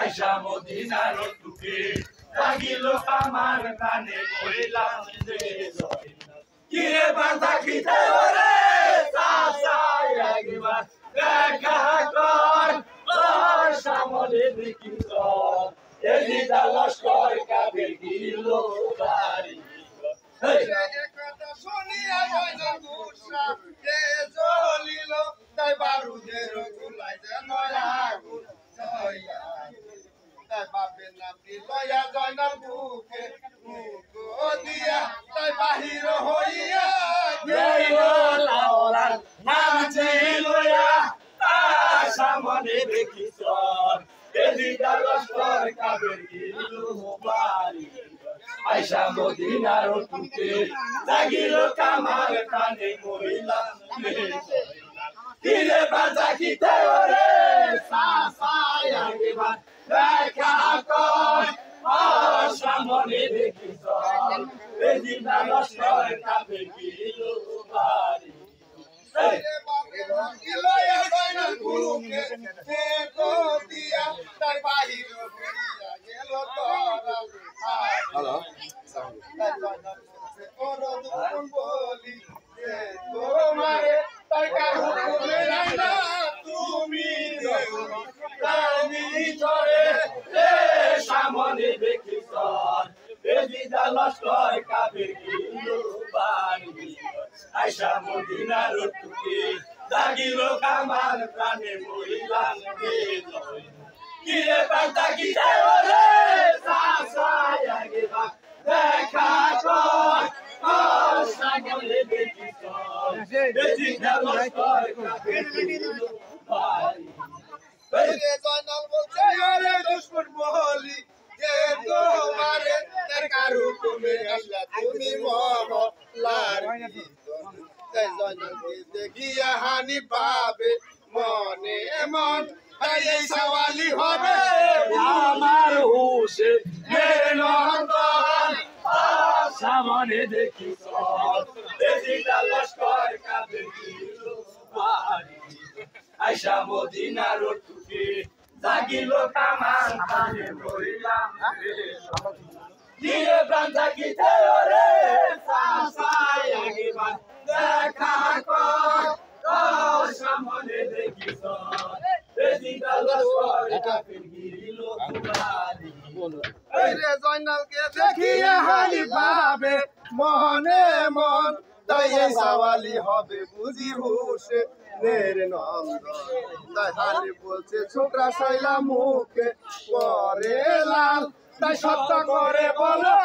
আইসা মদিনার টুকে লাগিল আমার কানে কইলাম যে কিরে বাঁধা খিতে ওরে চাচাই একবার দেখা কর তোর সামনে দেখি তোর এদিদা লস্কর কাবে গিল বাড়ি শুনিয়া জয়না গুসা কে জ্বলিল তাই বারুদের গুলাই যেন আগুন জয়া তাই বাপের নাম কি লয়া জয়নার বুকে মুখ দিয়া তাই বাহির হইয়া গেল লাওলার নাম লইয়া তার সামনে দেখি তোর এদিদা লস্কর কাবে গিল বাড়ি আইসা মদিনার টুকে লাগিল কামার কানে কইলাম কিরে বাঁধা খিতে ওরে চাচাই একবার দেখা কর তোর সামনে দেখি তোর এদিদা লস্কর কাবে গিল বাড়ি বাপের নাম কি লয়া জয়নার বুকে মুখ দিয়া তাই বাহির হইয়া গেল তোরা হ্যালো তুমি সামনে দেখি তোর এদিদা লস্কর কাবে গিল বাড়ি আইসা মদিনার টুকে লাগিল কামার প্রাণে মরিলাম কিরে বাঁধা খিতে ওরে চাচাই একবার দেখা কর তোর সামনে দেখি তোর এদিদা লস্কর কাবে গিল বাড়ি জয়নাল বলছে আরে দুশ্মন বলি যে তোমারে কারু তুমি আল্লাহ তুমি মহলার তাই জয়নাল দেখিয়া হানি পাবে মনে মন এই সওয়ালি হবে আমার হুসে মেরে নন্দন সামনে দেখি তোর এদিদা লস্কর কাবে গিল বাড়ি আইসা মদিনার টুকে জাগিল কামান কানে কইলাম কিরে বাঁধা খিতে ওরে চাচাই একবার দেখা কর তোর সামনে দেখি তোর এদিদা লস্কর কাবে গিল বাড়ি রে জয়নালকে দেখিয়া হানি পাবে মনে মন তাই এই সওয়ালি হবে বুঝি হুসে নের নন্দন তাই হানি বলছে ছোকরা শৈলা মুখে করে লাল তাই সত্য করে বলো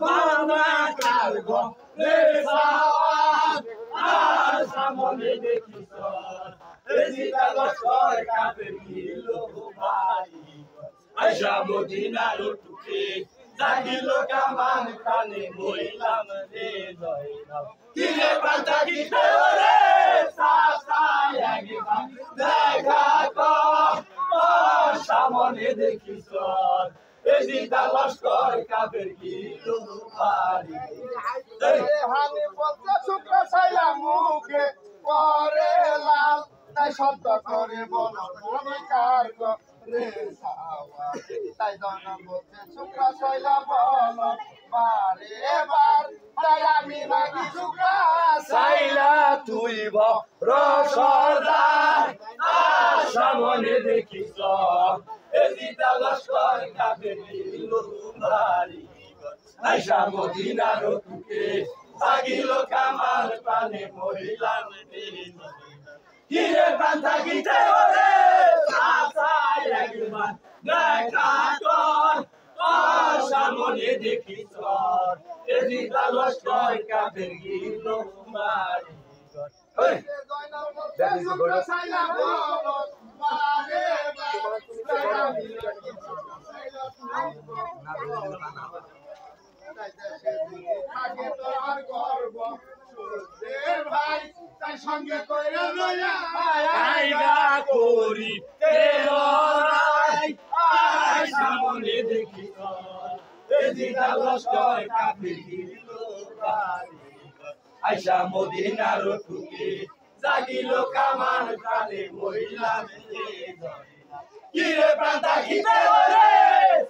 বাবা কাল গো রে সাওয়াল আর সামনে দেখি তোর এদিদা লস্কর কাবে গিল বাড়ি আইসা মদিনার টুকে জাগিল কামান কানে কইলাম রে জয়নাল কিরে বাঁধা খিতে ওরে চাচাই একবার দেখা কর তোর সামনে দেখি তোর এদিদা লস্কর কাবে গিল বাড়ি হানি বলছে ছোকরা শৈলা মুখে করে লাল তাই সত্য করে বলো তুমি কার গো রে সাওয়া তাই জয়নাল বলছে ছোকরা শৈলা বলো বারে বার তাই আমি মাগি ছোকরা সাইলা তুই বড় সর্দার আর সামনে দেখি তোর এদিদা লস্কর কাবে গিল বাড়ি আইসা মদিনার টুকে জাগিল কামার প্রাণে মরিলাম কিরে বাঁধা খিতে ওরে চাচাই একবার দেখা কর তোর সামনে দেখি তোর এদিদা লস্কর কাবে গিল বাড়ি জয়নাল বলছে ছোকরা শৈলা বলো বারে বার তাই আমি মাগি ছোকরা শৈলা থাকে তোর গর্ব সুরের ভাই তাই সঙ্গে কইরা লইয়া আইগা করি লড়াই আই সামনে দেখি তোর এদিদা লস্কর কাবে গিল বাড়ি আইসা মদিনার টুকে জাগিল কামান প্রাণে মরিলাম রে জয়নাল কিরে প্রাণ থাকিতে ওরে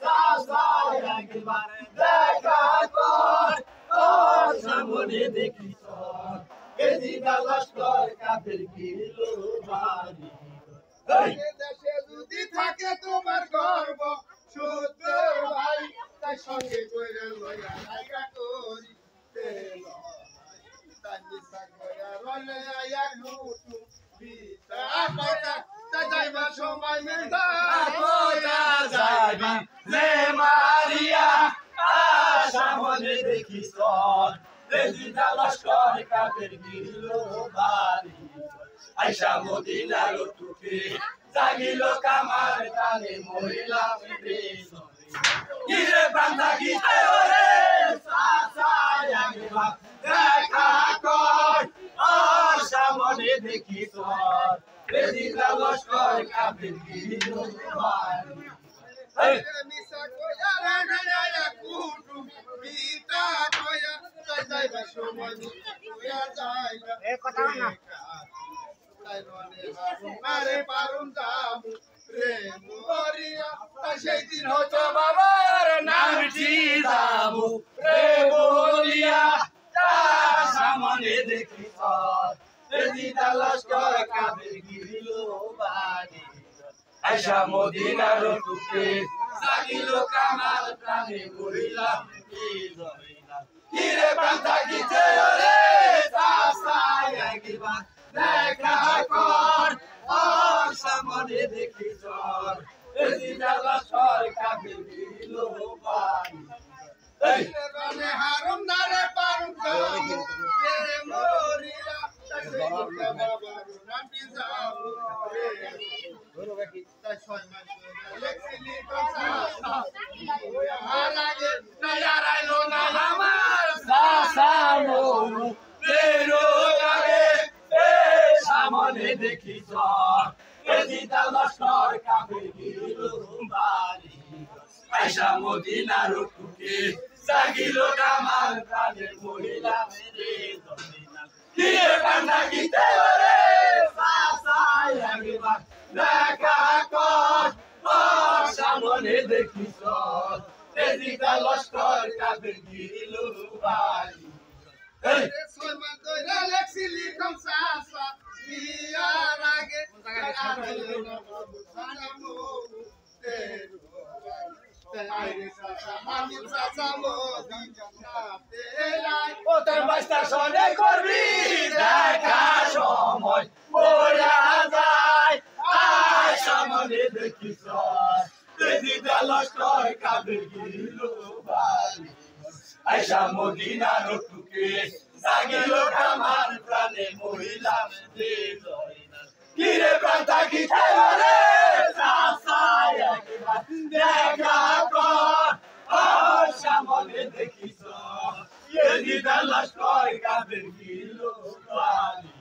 চাচাই একবার দেখা কর ওর সামনে দেখি তোর এদিকে লস্কর কাফের গিলো বাড়ি দেশে যদি থাকে তোমার গর্ব শুদ্ধ ভাই তাই সঙ্গে কইরা লইয়া আইগা করি তাই মিশা কইরা রলে আয়া লুটু বিতা কইরা তাই যাইবার সময় মিলবা কোথা যাবি রে মারিয়া সামনে দেখি তোর এদিকে লস্কর কাফের গিলো বাড়ি আইসা মদিনার টুকে জাগিল কামার কানে মহিলা কিরে বান্ধা গীতে ওরে চাচাই একবার দেখা কর আর সামনে দেখি তোর এদিকে লস্কর কাফের গিল বাড়ি মিশা কইরা রলে আয়া কুটু বিতা কইরা তাই যাইবার সময় কইরা যাইবা এ কথা না আরে পারুম যাবো রে মরিয়া সেই দিন হতো বাবার নামটি যাবো রে বলিয়া সামনে দেখি এদিকে লস্কর কাফের গিল বাড়ি আইসা মদিনার টুকে জাগিল কামাল প্রাণে মহিলা কিরে প্রাণ থাকিতে ওরে চাচাই একবার দেখা কর আর সামনে দেখি তোর এদিকে লস্কর কাফের গিল বাড়ি রনে হারুম নারে পারুম যাবো রে মরিয়া সেই দিন বাবার নামটি যাবো রে তাই ছয় মাস লেখছিলি কথা আর আগে নাইলো না আমার সাসানো তেরো গায়ে সামনে দেখি তোর এদিকে লস্কর কাফের গিল বাড়ি আইসা মদিনার টুকে জাগিল কামাল প্রাণের মহিলা মেরে কিরে প্রাণ থাকিতে ওরে চাচাই একবার দেখা কর ওর সামনে দেখি তোর এদিকে লস্কর কাফের গিল বাড়ি ছয় মাস ধরে লেখছিলি কমসাসা বিয়ার আগে ও তোর বাস্তা সনে করবি দেখা সময় পড়া যায় আয় সামনে দেখি এদিকে লস্কর কাফের গিল বাড়ি আইসা মদিনার টুকে জাগিল কামার প্রাণে মহিলা কিরে প্রাণ থাকিতে ওরে চাচাই একবার দেখা কর আর সামনে দেখি এদিকে লস্কর কাফের গিল বাড়ি